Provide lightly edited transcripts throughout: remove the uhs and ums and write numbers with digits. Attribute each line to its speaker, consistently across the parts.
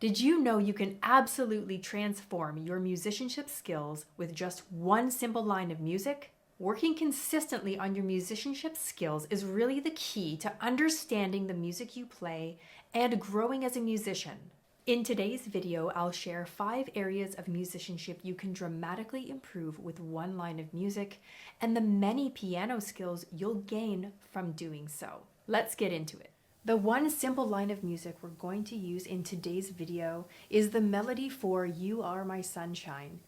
Speaker 1: Did you know you can absolutely transform your musicianship skills with just one simple line of music? Working consistently on your musicianship skills is really the key to understanding the music you play and growing as a musician. In today's video, I'll share 5 areas of musicianship you can dramatically improve with one line of music and the many piano skills you'll gain from doing so. Let's get into it. The one simple line of music we're going to use in today's video is the melody for You Are My Sunshine.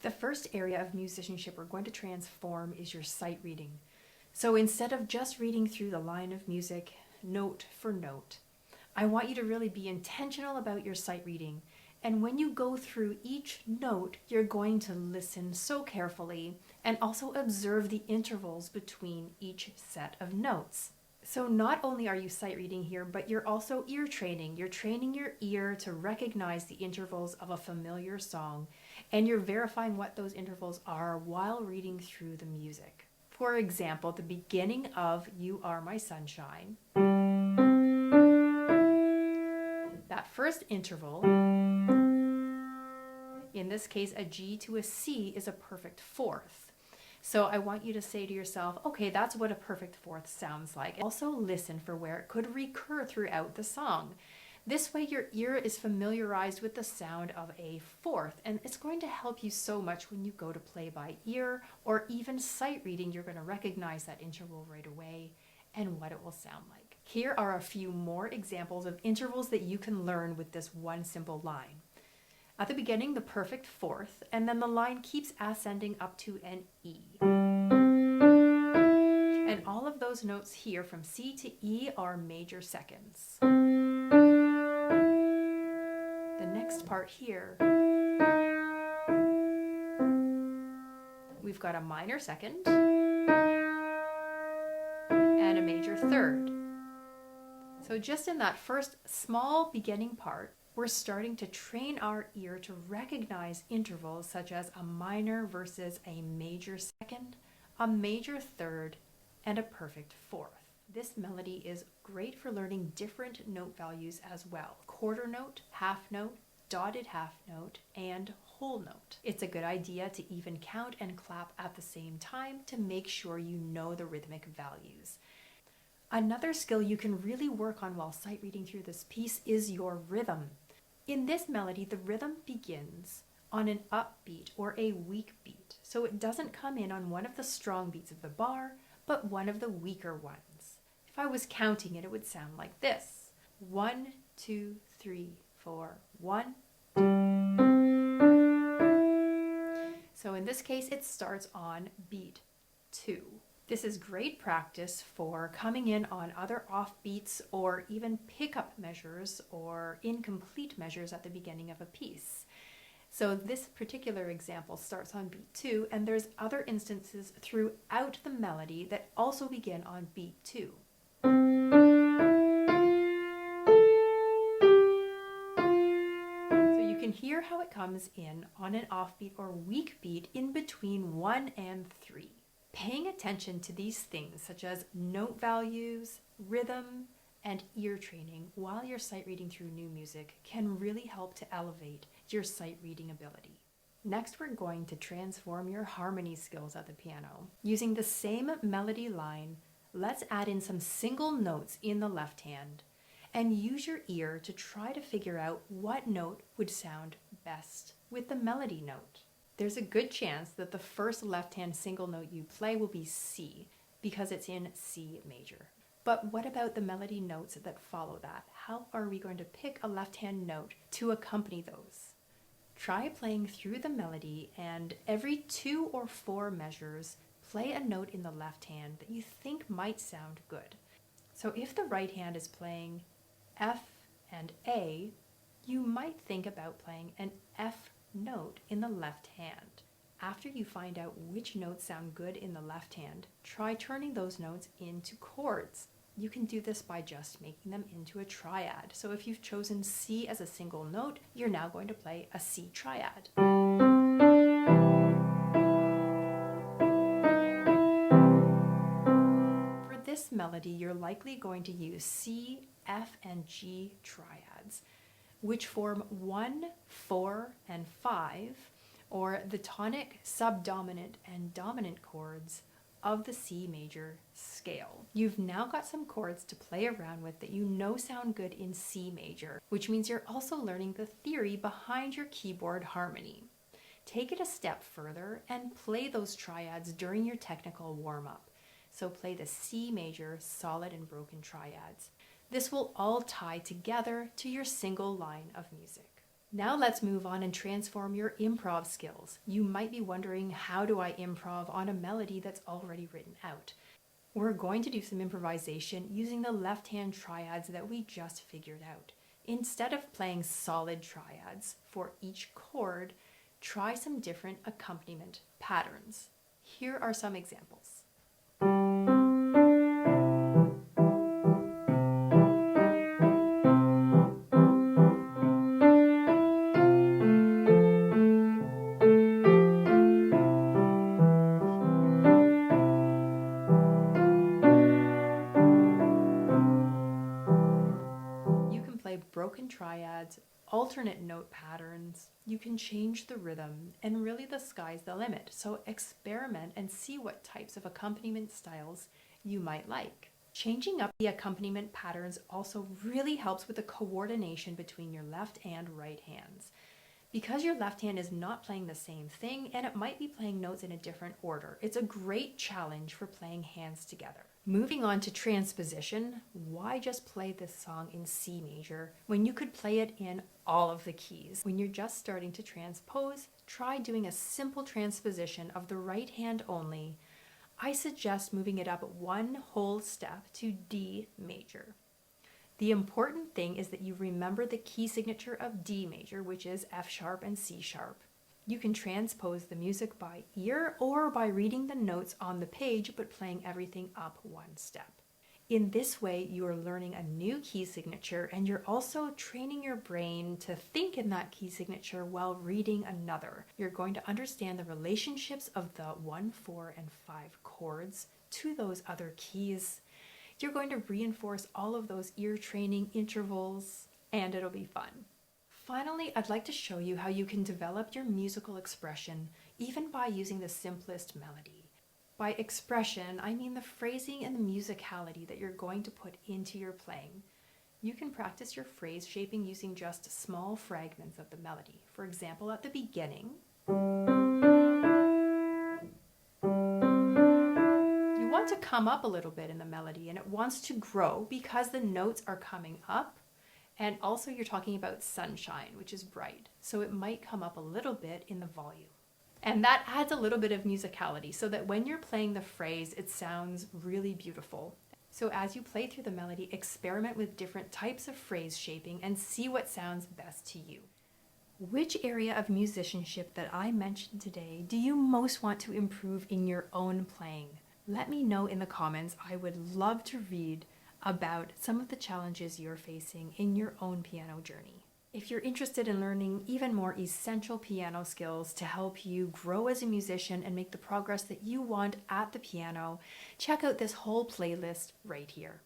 Speaker 1: The first area of musicianship we're going to transform is your sight reading. So instead of just reading through the line of music, note for note, I want you to really be intentional about your sight reading. And when you go through each note, you're going to listen so carefully and also observe the intervals between each set of notes. So not only are you sight reading here, but you're also ear training. You're training your ear to recognize the intervals of a familiar song, and you're verifying what those intervals are while reading through the music. For example, the beginning of You Are My Sunshine, that first interval, in this case a G to a C, is a perfect fourth. So I want you to say to yourself, okay, that's what a perfect fourth sounds like. Also listen for where it could recur throughout the song. This way your ear is familiarized with the sound of a fourth, and it's going to help you so much when you go to play by ear or even sight reading. You're going to recognize that interval right away and what it will sound like. Here are a few more examples of intervals that you can learn with this one simple line. At the beginning, the perfect fourth, and then the line keeps ascending up to an E. And all of those notes here from C to E are major seconds. The next part here, we've got a minor second and a major third. So just in that first small beginning part, we're starting to train our ear to recognize intervals such as a minor versus a major second, a major third, and a perfect fourth. This melody is great for learning different note values as well. Quarter note, half note, dotted half note, and whole note. It's a good idea to even count and clap at the same time to make sure you know the rhythmic values. Another skill you can really work on while sight reading through this piece is your rhythm. In this melody, the rhythm begins on an upbeat or a weak beat. So it doesn't come in on one of the strong beats of the bar, but one of the weaker ones. If I was counting it, it would sound like this. 1, 2, 3, 4, 1. So in this case, it starts on beat 2. This is great practice for coming in on other offbeats or even pickup measures or incomplete measures at the beginning of a piece. So this particular example starts on beat 2, and there's other instances throughout the melody that also begin on beat 2. So you can hear how it comes in on an offbeat or weak beat in between 1 and 3. Paying attention to these things such as note values, rhythm, and ear training while you're sight reading through new music can really help to elevate your sight reading ability. Next, we're going to transform your harmony skills at the piano. Using the same melody line, let's add in some single notes in the left hand and use your ear to try to figure out what note would sound best with the melody note. There's a good chance that the first left-hand single note you play will be C, because it's in C major. But what about the melody notes that follow that? How are we going to pick a left-hand note to accompany those? Try playing through the melody, and every 2 or 4 measures, play a note in the left hand that you think might sound good. So if the right hand is playing F and A, you might think about playing an F note in the left hand. After you find out which notes sound good in the left hand, try turning those notes into chords. You can do this by just making them into a triad. So if you've chosen C as a single note, you're now going to play a C triad. melody, you're likely going to use C, F, and G triads, which form 1, 4, and 5, or the tonic, subdominant, and dominant chords of the C major scale. You've now got some chords to play around with that you know sound good in C major, which means you're also learning the theory behind your keyboard harmony. Take it a step further and play those triads during your technical warm-up. So play the C major, solid, and broken triads. This will all tie together to your single line of music. Now let's move on and transform your improv skills. You might be wondering, how do I improv on a melody that's already written out? We're going to do some improvisation using the left-hand triads that we just figured out. Instead of playing solid triads for each chord, try some different accompaniment patterns. Here are some examples. Broken triads, alternate note patterns, you can change the rhythm, and really the sky's the limit. So experiment and see what types of accompaniment styles you might like. Changing up the accompaniment patterns also really helps with the coordination between your left and right hands. Because your left hand is not playing the same thing and it might be playing notes in a different order, it's a great challenge for playing hands together. Moving on to transposition, why just play this song in C major when you could play it in all of the keys? When you're just starting to transpose, try doing a simple transposition of the right hand only. I suggest moving it up one whole step to D major. The important thing is that you remember the key signature of D major, which is F sharp and C sharp. You can transpose the music by ear or by reading the notes on the page, but playing everything up one step. In this way, you are learning a new key signature, and you're also training your brain to think in that key signature while reading another. You're going to understand the relationships of the 1, 4, and 5 chords to those other keys. You're going to reinforce all of those ear training intervals, and it'll be fun. Finally, I'd like to show you how you can develop your musical expression even by using the simplest melody. By expression, I mean the phrasing and the musicality that you're going to put into your playing. You can practice your phrase shaping using just small fragments of the melody. For example, at the beginning, you want to come up a little bit in the melody, and it wants to grow because the notes are coming up. And also you're talking about sunshine, which is bright. So it might come up a little bit in the volume. And that adds a little bit of musicality so that when you're playing the phrase, it sounds really beautiful. So as you play through the melody, experiment with different types of phrase shaping and see what sounds best to you. Which area of musicianship that I mentioned today do you most want to improve in your own playing? Let me know in the comments. I would love to read about some of the challenges you're facing in your own piano journey. If you're interested in learning even more essential piano skills to help you grow as a musician and make the progress that you want at the piano, check out this whole playlist right here.